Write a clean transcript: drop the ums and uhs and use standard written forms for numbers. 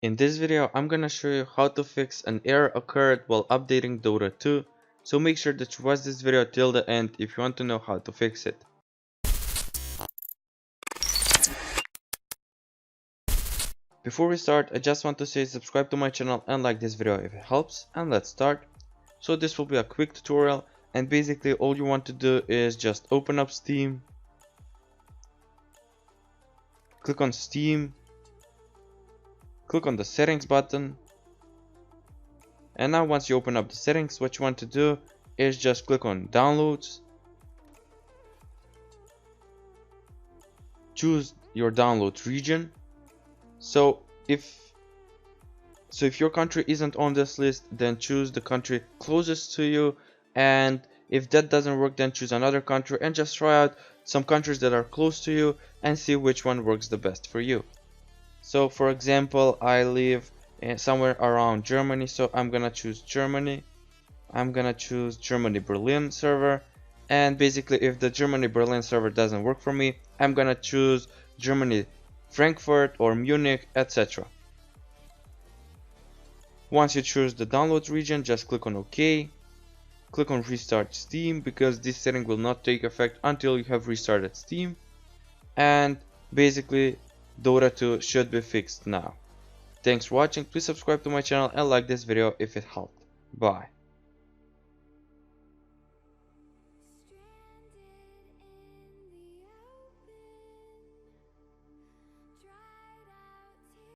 In this video, I'm gonna show you how to fix an error occurred while updating Dota 2, so make sure that you watch this video till the end if you want to know how to fix it. Before we start, I just want to say subscribe to my channel and like this video if it helps, and let's start. So this will be a quick tutorial, and basically all you want to do is just open up Steam, click on Steam, click on the settings button, and now once you open up the settings, what you want to do is just click on downloads, choose your download region. So if your country isn't on this list, then choose the country closest to you, and if that doesn't work, then choose another country and just try out some countries that are close to you and see which one works the best for you. So for example, I live somewhere around Germany, so I'm gonna choose Germany. I'm gonna choose Germany Berlin server, and basically if the Germany Berlin server doesn't work for me, I'm gonna choose Germany Frankfurt or Munich, etc. Once you choose the download region, just click on OK. Click on restart Steam, because this setting will not take effect until you have restarted Steam. And basically Dota 2 should be fixed now. Thanks for watching. Please subscribe to my channel and like this video if it helped. Bye.